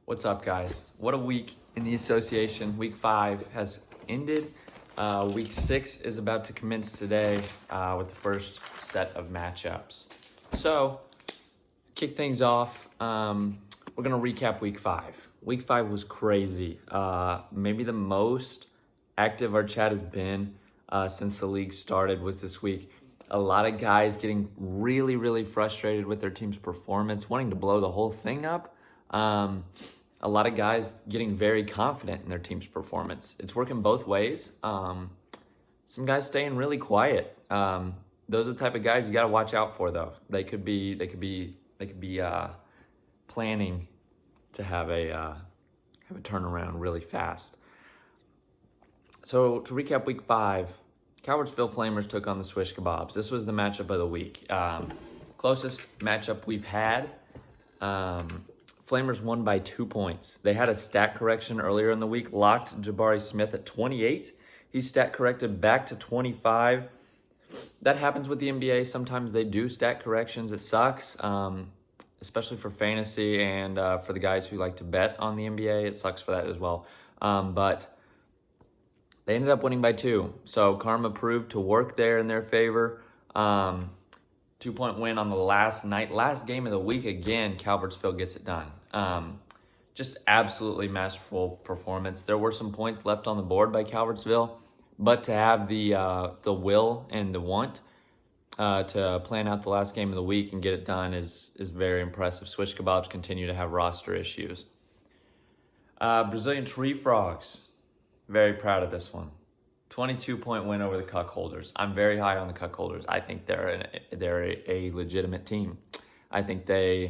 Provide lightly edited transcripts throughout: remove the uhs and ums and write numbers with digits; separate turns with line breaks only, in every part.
What's up, guys? What a week in the association. Week 5 has ended. Week 6 is about to commence today with the first set of matchups. So, kick things off. We're going to recap week 5. Week 5 was crazy. Maybe the most active our chat has been since the league started was this week. A lot of guys getting really, really frustrated with their team's performance, wanting to blow the whole thing up. A lot of guys getting very confident in their team's performance. It's working both ways. Some guys staying really quiet. Those are the type of guys you got to watch out for, though. They could be planning to have a turnaround really fast. So to recap week 5, Calvertsville Flamers took on the Swish Kebabs. This was the matchup of the week. Closest matchup we've had. Flamers won by 2 points. They had a stat correction earlier in the week, locked Jabari Smith at 28. He stat corrected back to 25. That happens with the NBA. Sometimes they do stat corrections. It sucks, especially for fantasy and for the guys who like to bet on the NBA. It sucks for that as well. But they ended up winning by 2. So karma proved to work there in their favor. 2-point win on the last night. Last game of the week, again, Calvertsville gets it done. Just absolutely masterful performance. There were some points left on the board by Calvertsville, but to have the will and the want to plan out the last game of the week and get it done is very impressive. Swish Kebabs continue to have roster issues. Brazilian Tree Frogs, very proud of this one. 22-point win over the Cuckolders. I'm very high on the Cuckolders. I think they're a legitimate team. I think they're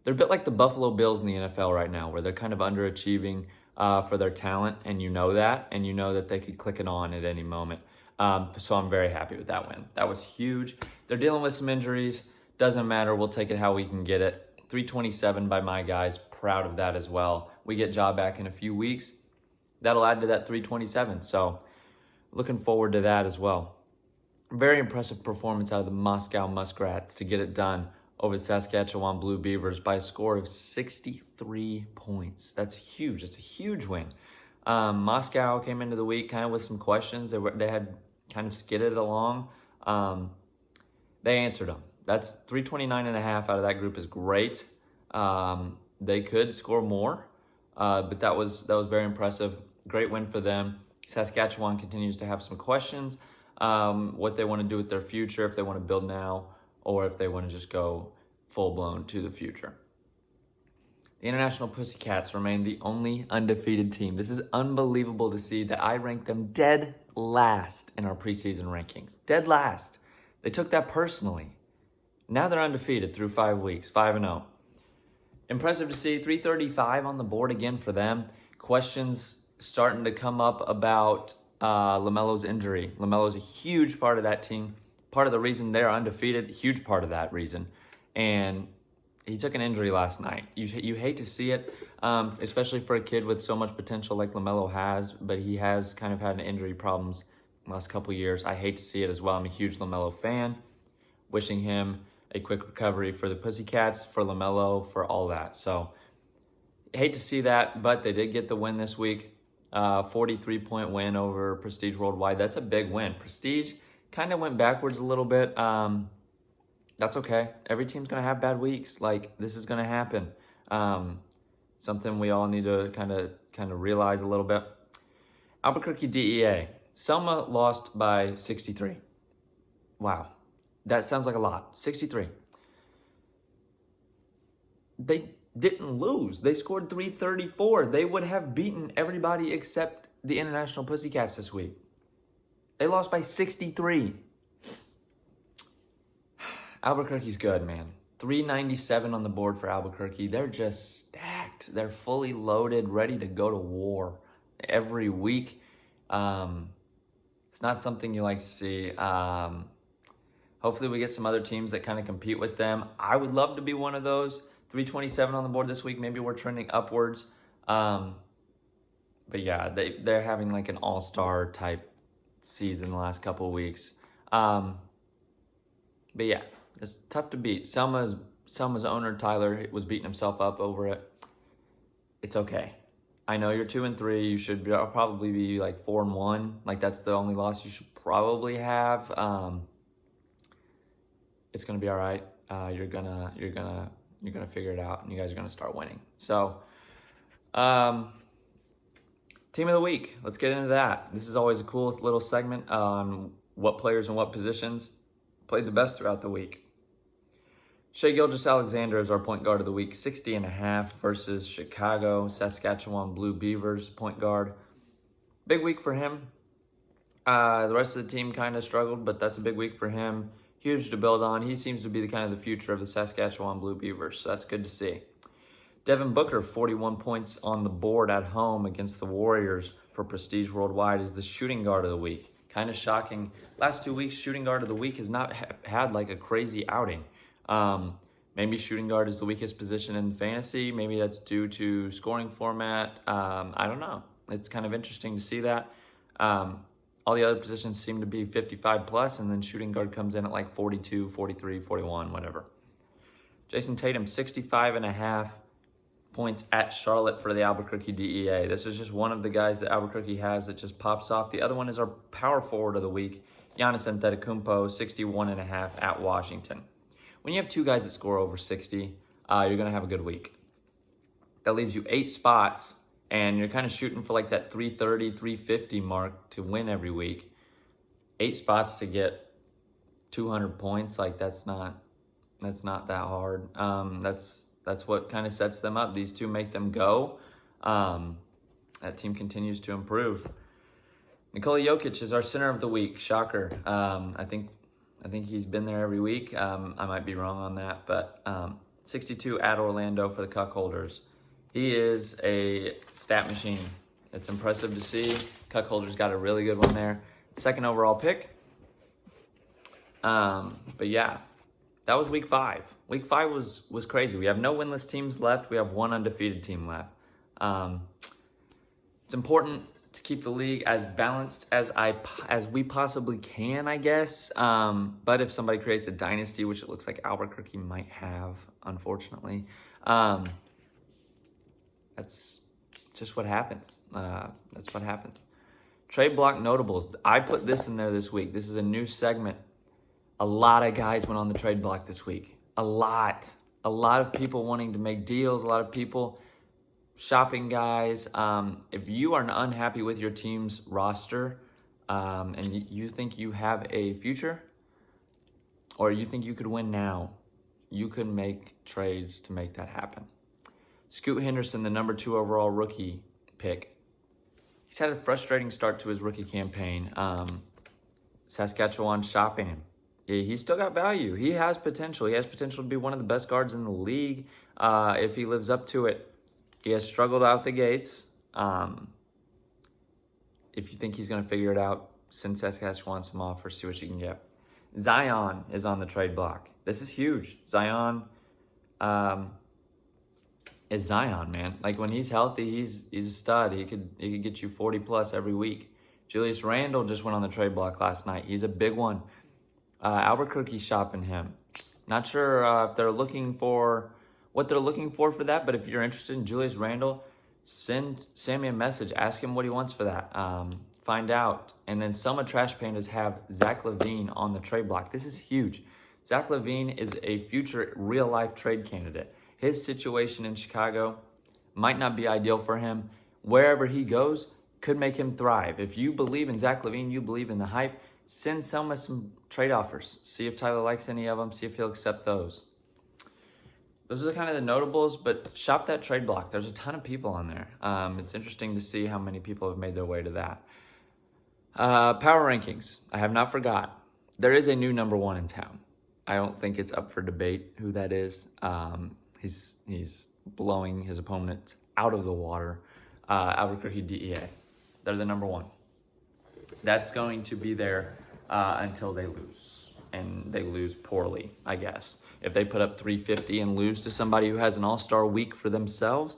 a bit like the Buffalo Bills in the NFL right now, where they're kind of underachieving for their talent, and you know that they could click it on at any moment. So I'm very happy with that win. That was huge. They're dealing with some injuries. Doesn't matter. We'll take it how we can get it. 327 by my guys. Proud of that as well. We get Ja back in a few weeks. That'll add to that 327. So looking forward to that as well. Very impressive performance out of the Moscow Muskrats to get it done over the Saskatchewan Blue Beavers by a score of 63 points. That's huge. It's a huge win. Moscow came into the week kind of with some questions. They had kind of skidded along. They answered them. That's 329.5 out of that group is great. They could score more, but that was very impressive. Great win for them. Saskatchewan continues to have some questions, what they want to do with their future, if they want to build now, or if they want to just go full-blown to the future. The International Pussycats remain the only undefeated team. This is unbelievable to see that I ranked them dead last in our preseason rankings. Dead last. They took that personally. Now they're undefeated through 5 weeks, 5-0. Impressive to see. 335 on the board again for them. Questions starting to come up about LaMelo's injury. LaMelo's a huge part of that team. Part of the reason they're undefeated, huge part of that reason. And he took an injury last night. You hate to see it, especially for a kid with so much potential like LaMelo has, but he has kind of had injury problems the last couple years. I hate to see it as well. I'm a huge LaMelo fan. Wishing him a quick recovery for the Pussycats, for LaMelo, for all that. So, I hate to see that, but they did get the win this week. 43-point win over Prestige Worldwide. That's a big win. Prestige kind of went backwards a little bit. That's okay. Every team's going to have bad weeks. Like, this is going to happen. Something we all need to kind of realize a little bit. Albuquerque DEA. Selma lost by 63. Wow. That sounds like a lot. 63. They didn't lose. They scored 334. They would have beaten everybody except the International Pussycats this week. They lost by 63. Albuquerque's good, man. 397 on the board for Albuquerque. They're just stacked. They're fully loaded, ready to go to war every week. It's not something you like to see. Hopefully we get some other teams that kind of compete with them. I would love to be one of those. 327 on the board this week. Maybe we're trending upwards. But yeah, they're having like an all-star type season the last couple of weeks. But yeah, it's tough to beat. Selma's owner, Tyler, was beating himself up over it. It's okay. I know you're 2-3. You should probably be like 4-1. Like that's the only loss you should probably have. It's gonna be all right. You're gonna figure it out, and you guys are gonna start winning. So, team of the week. Let's get into that. This is always a cool little segment on what players and what positions played the best throughout the week. Shai Gilgeous-Alexander is our point guard of the week, 60.5 versus Chicago, Saskatchewan Blue Beavers point guard. Big week for him. The rest of the team kind of struggled, but that's a big week for him. Huge to build on. He seems to be the kind of the future of the Saskatchewan Blue Beavers, so that's good to see. Devin Booker, 41 points on the board at home against the Warriors for Prestige Worldwide, is the shooting guard of the week. Kind of shocking. Last 2 weeks, shooting guard of the week has not had like a crazy outing. Maybe shooting guard is the weakest position in fantasy. Maybe that's due to scoring format. I don't know. It's kind of interesting to see that. All the other positions seem to be 55 plus, and then shooting guard comes in at like 42, 43, 41, whatever. Jason Tatum, 65.5 points at Charlotte for the Albuquerque DEA. This is just one of the guys that Albuquerque has that just pops off. The other one is our power forward of the week, Giannis Antetokounmpo, 61.5 at Washington. When you have two guys that score over 60, you're going to have a good week. That leaves you 8 spots, and you're kind of shooting for like that 330, 350 mark to win every week. 8 spots to get 200 points, like that's not that hard. That's what kind of sets them up. These two make them go. That team continues to improve. Nikola Jokic is our center of the week. Shocker. I think he's been there every week. I might be wrong on that, but 62 at Orlando for the Cuckolders. He is a stat machine. It's impressive to see. Cuckolders got a really good one there. Second overall pick. But yeah, that was week 5. Week 5 was crazy. We have no winless teams left. We have one undefeated team left. It's important to keep the league as balanced as we possibly can, I guess. But if somebody creates a dynasty, which it looks like Albuquerque might have, unfortunately, that's just what happens. That's what happens. Trade block notables. I put this in there this week. This is a new segment. A lot of guys went on the trade block this week. A lot of people wanting to make deals. A lot of people shopping guys. If you are unhappy with your team's roster and you think you have a future, or you think you could win now, you can make trades to make that happen. Scoot Henderson, the number 2 overall rookie pick. He's had a frustrating start to his rookie campaign. Saskatchewan shopping him. He's still got value. He has potential. He has potential to be one of the best guards in the league if he lives up to it. He has struggled out the gates. If you think he's going to figure it out, send Saskatchewan some offers, see what you can get. Zion is on the trade block. This is huge. Zion is Zion, man. Like when he's healthy, he's a stud. He could get you 40 plus every week. Julius Randle just went on the trade block last night. He's a big one. Albuquerque shopping him. Not sure if they're looking for what they're looking for that, but if you're interested in Julius Randle, send Sammy a message. Ask him what he wants for that. Find out. And then Selma Trash Pandas have Zach LaVine on the trade block. This is huge. Zach LaVine is a future real-life trade candidate. His situation in Chicago might not be ideal for him. Wherever he goes could make him thrive. If you believe in Zach LaVine, you believe in the hype, send Selma some trade offers. See if Tyler likes any of them. See if he'll accept those. Those are kind of the notables, but shop that trade block. There's a ton of people on there. It's interesting to see how many people have made their way to that. Power rankings. I have not forgot. There is a new number 1 in town. I don't think it's up for debate who that is. He's blowing his opponents out of the water. Albuquerque DEA. They're the number 1. That's going to be there until they lose. And they lose poorly, I guess. If they put up 350 and lose to somebody who has an all-star week for themselves,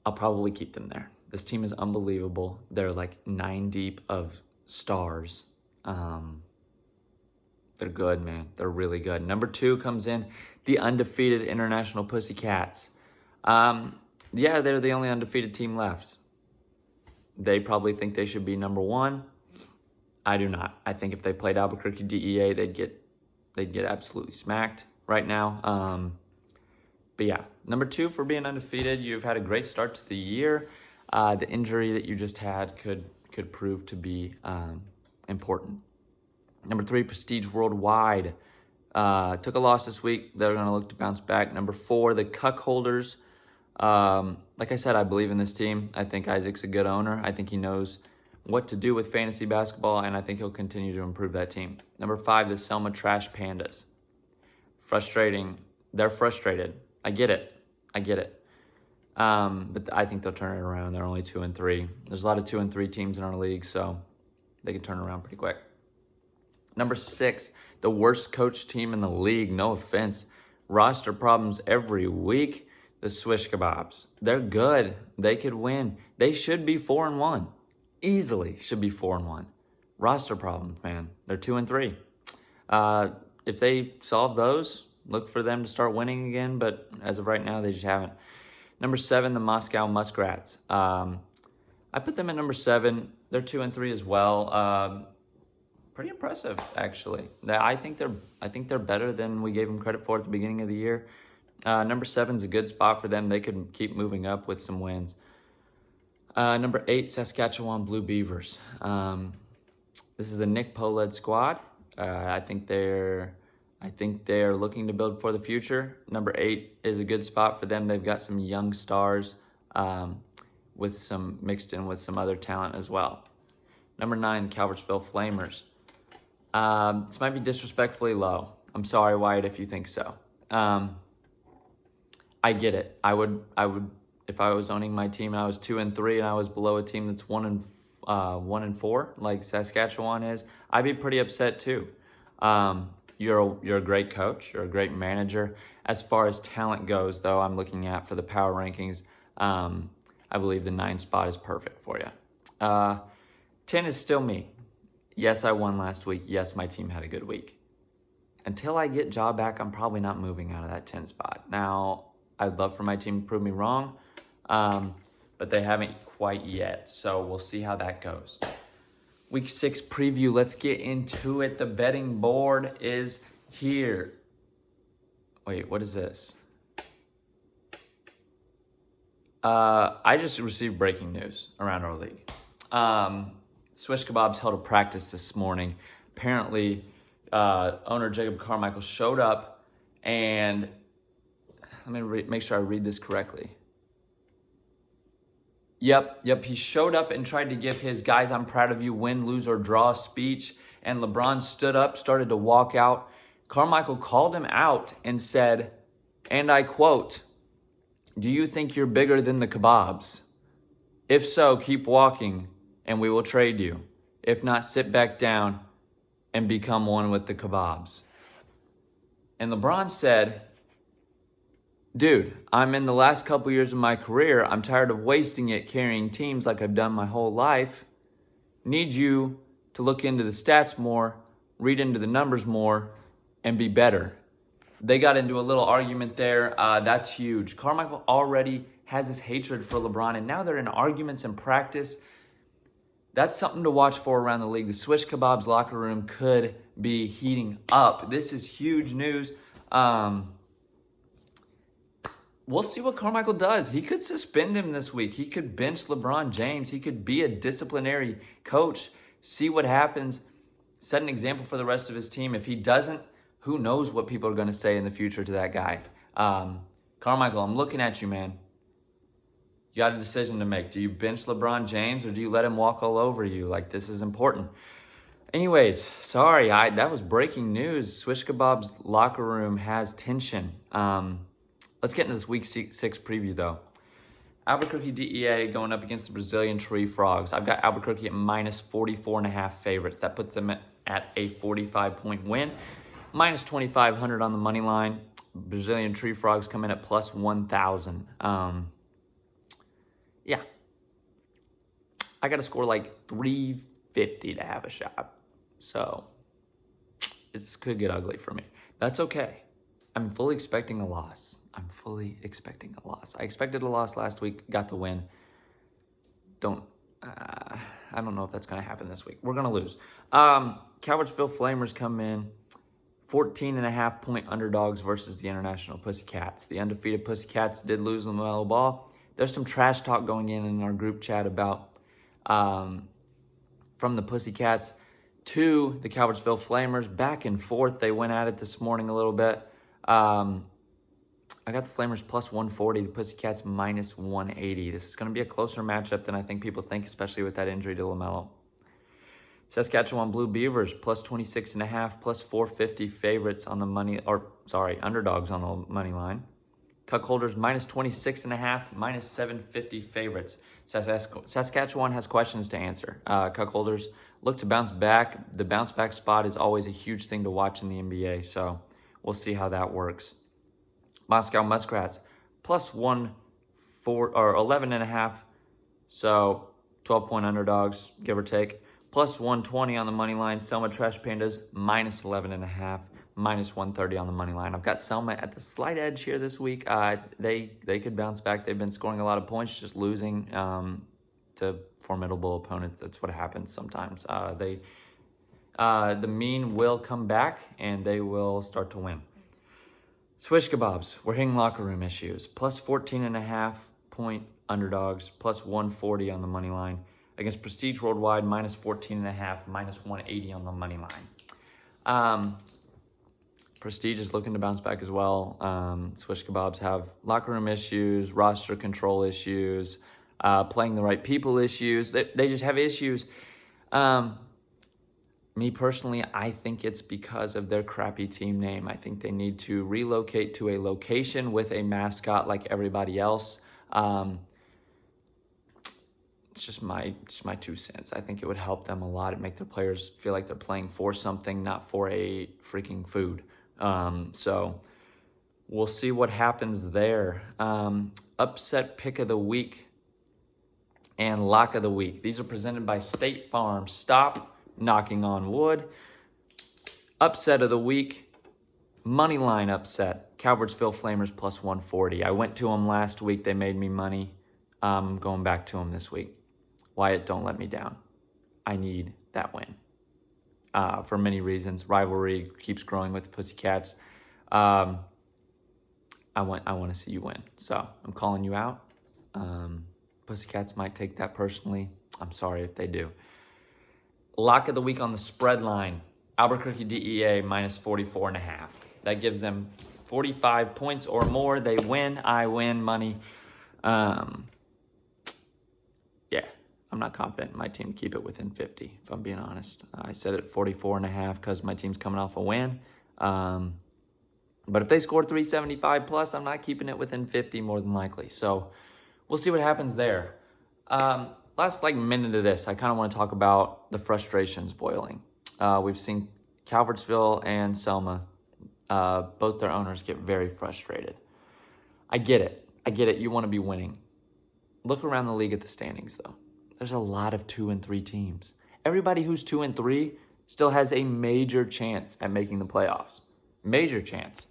I'll probably keep them there. This team is unbelievable. They're like 9 deep of stars. They're good, man. They're really good. Number 2 comes in the undefeated International Pussycats. Yeah, they're the only undefeated team left. They probably think they should be number one. I do not. I think if they played Albuquerque DEA, they'd get absolutely smacked right now. But yeah, number two for being undefeated. You've had a great start to the year. The injury that you just had could prove to be important. Number three, Prestige Worldwide. Took a loss this week. They're going to look to bounce back. Number four, the Cuckolders. Like I said, I believe in this team. I think Isaac's a good owner. I think he knows what to do with fantasy basketball, and I think he'll continue to improve that team. Number five, the Selma Trash Pandas. Frustrating. They're frustrated. I get it. But I think they'll turn it around. They're only 2-3. There's a lot of 2-3 teams in our league, so they can turn it around pretty quick. Number six, the worst coach team in the league. No offense. Roster problems every week. The Swish Kebabs. They're good. They could win. They should be 4-1. Easily should be 4-1. Roster problems, man. They're 2-3. If they solve those, look for them to start winning again, but as of right now, they just haven't. Number seven, the Moscow Muskrats. I put them at number seven. They're 2-3 as well. Pretty impressive, actually. I think they're better than we gave them credit for at the beginning of the year. Number seven's a good spot for them. They could keep moving up with some wins. Number eight, Saskatchewan Blue Beavers. This is a Nick Poe-led squad. I think they're looking to build for the future. Number eight is a good spot for them. They've got some young stars with some mixed in with some other talent as well. Number nine, Calvertsville Flamers. This might be disrespectfully low. I'm sorry, Wyatt, if you think so. I get it. I would, if I was owning my team and I was 2-3 and I was below a team that's 1-4, like Saskatchewan is, I'd be pretty upset too. You're a great coach. You're a great manager. As far as talent goes, though, I'm looking at for the power rankings. I believe the 9 spot is perfect for you. 10 is still me. Yes, I won last week. Yes, my team had a good week. Until I get Ja back, I'm probably not moving out of that 10 spot. Now, I'd love for my team to prove me wrong, but they haven't quite yet. So we'll see how that goes. Week 6 preview. Let's get into it. The betting board is here. Wait, what is this? I just received breaking news around our league. Swish Kebabs held a practice this morning. Apparently, owner Jacob Carmichael showed up and let me make sure I read this correctly. Yep. He showed up and tried to give his "guys, I'm proud of you, win, lose, or draw" speech. And LeBron stood up, started to walk out. Carmichael called him out and said, and I quote, "Do you think you're bigger than the Kebabs? If so, keep walking and we will trade you. If not, sit back down and become one with the Kebabs." And LeBron said, "Dude, I'm in the last couple years of my career. I'm tired of wasting it carrying teams like I've done my whole life. Need you to look into the stats more, read into the numbers more, and be better." They got into a little argument there. That's huge. Carmichael already has this hatred for LeBron, and now they're in arguments in practice. That's something to watch for around the league. The Swish Kebabs locker room could be heating up. This is huge news. We'll see what Carmichael does. He could suspend him this week. He could bench LeBron James. He could be a disciplinary coach. See what happens. Set an example for the rest of his team. If he doesn't, who knows what people are going to say in the future to that guy. Carmichael, I'm looking at you, man. You got a decision to make. Do you bench LeBron James or do you let him walk all over you? Like, this is important. Anyways, sorry, that was breaking news. Swish Kebab's locker room has tension. Let's get into this Week 6 preview, though. Albuquerque DEA going up against the Brazilian Tree Frogs. I've got Albuquerque at minus 44.5 favorites. That puts them at a 45-point win. Minus 2,500 on the money line. Brazilian Tree Frogs come in at plus 1,000. Yeah. I got to score like 350 to have a shot. So, this could get ugly for me. That's okay. I'm fully expecting a loss. I'm fully expecting a loss. I expected a loss last week, got the win. I don't know if that's going to happen this week. We're going to lose. Calvertsville Flamers come in 14.5-point underdogs versus the International Pussycats. The undefeated Pussycats did lose the LaMelo Ball. There's some trash talk going in our group chat about from the Pussycats to the Calvertsville Flamers. Back and forth, they went at it this morning a little bit. I got the Flamers plus 140, the Pussycats minus 180. This is going to be a closer matchup than I think people think, especially with that injury to LaMelo. Saskatchewan Blue Beavers plus 26.5, plus 450 favorites on the underdogs on the money line. Cuckolders minus 26.5, minus 750 favorites. Saskatchewan has questions to answer. Cuckolders look to bounce back. The bounce back spot is always a huge thing to watch in the NBA, so we'll see how that works. Moscow Muskrats plus 11.5, so 12-point underdogs, give or take. Plus 120 on the money line. Selma Trash Pandas minus 11.5, minus 130 on the money line. I've got Selma at the slight edge here this week. They could bounce back. They've been scoring a lot of points, just losing to formidable opponents. That's what happens sometimes. The mean will come back, and they will start to win. Swish Kebabs, we're hitting locker room issues. Plus 14.5-point underdogs, plus 140 on the money line. Against Prestige Worldwide, minus 14.5, minus 180 on the money line. Prestige is looking to bounce back as well. Swish Kebabs have locker room issues, roster control issues, playing the right people issues. They just have issues. Me personally, I think it's because of their crappy team name. I think they need to relocate to a location with a mascot like everybody else. It's just my 2 cents. I think it would help them a lot. It'd make their players feel like they're playing for something, not for a freaking food. So we'll see what happens there. Upset pick of the week and lock of the week. These are presented by State Farm. Stop knocking on wood. Upset of the week, money line upset. Calvertsville Flamers plus 140. I went to them last week. They made me money. I'm going back to them this week. Wyatt, don't let me down. I need that win for many reasons. Rivalry keeps growing with the Pussycats. I want to see you win. So I'm calling you out. Pussycats might take that personally. I'm sorry if they do. Lock of the week on the spread line. Albuquerque DEA minus 44.5. That gives them 45 points or more. They win. I win money. Yeah, I'm not confident in my team to keep it within 50, if I'm being honest. I said it 44.5 because my team's coming off a win. But if they score 375 plus, I'm not keeping it within 50 more than likely. So we'll see what happens there. Last minute of this, I kind of want to talk about the frustrations boiling. We've seen Calvertsville and Selma, both their owners get very frustrated. I get it. You want to be winning. Look around the league at the standings, though. There's a lot of 2 and 3 teams. Everybody who's 2 and 3 still has a major chance at making the playoffs. Major chance.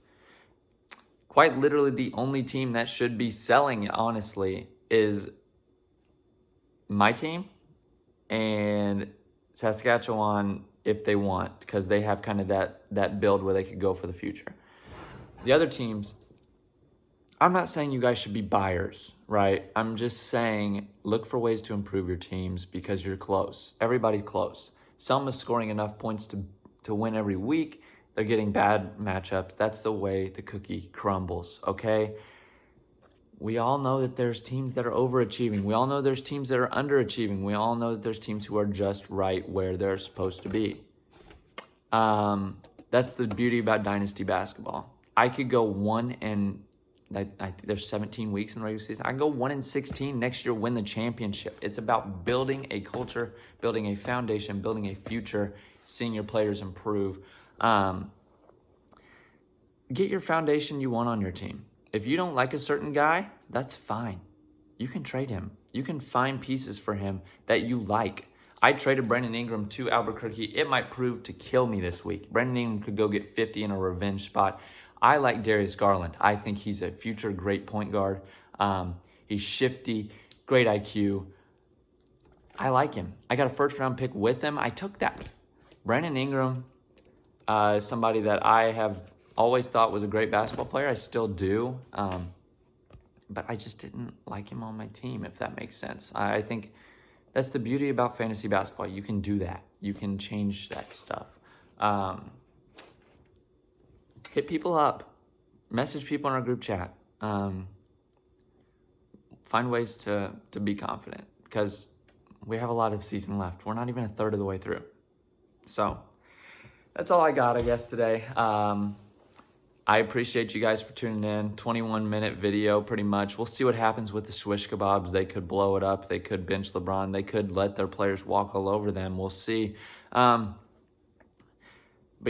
Quite literally, the only team that should be selling, honestly, is my team and Saskatchewan if they want, because they have kind of that build where they could go for the future. The other teams, I'm not saying you guys should be buyers, right? I'm just saying look for ways to improve your teams because you're close. Everybody's close. Selma's scoring enough points to win every week. They're getting bad matchups. That's the way the cookie crumbles, okay? We all know that there's teams that are overachieving. We all know there's teams that are underachieving. We all know that there's teams who are just right where they're supposed to be. That's the beauty about Dynasty basketball. I could go there's 17 weeks in the regular season. I can go 1-16 next year, win the championship. It's about building a culture, building a foundation, building a future, seeing your players improve. Get your foundation you want on your team. If you don't like a certain guy, that's fine. You can trade him. You can find pieces for him that you like. I traded Brandon Ingram to Albuquerque. It might prove to kill me this week. Brandon Ingram could go get 50 in a revenge spot. I like Darius Garland. I think he's a future great point guard. He's shifty, great IQ. I like him. I got a first-round pick with him. I took that. Brandon Ingram, somebody that I have always thought was a great basketball player. I still do. But I just didn't like him on my team, if that makes sense. I think that's the beauty about fantasy basketball. You can do that. You can change that stuff. Hit people up. Message people in our group chat. Find ways to be confident, because we have a lot of season left. We're not even a third of the way through. So that's all I got, I guess, today. I appreciate you guys for tuning in. 21-minute video, pretty much. We'll see what happens with the Swish Kebabs. They could blow it up. They could bench LeBron. They could let their players walk all over them. We'll see. But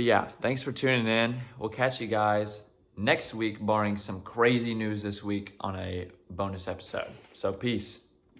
yeah, thanks for tuning in. We'll catch you guys next week, barring some crazy news this week, on a bonus episode. So peace.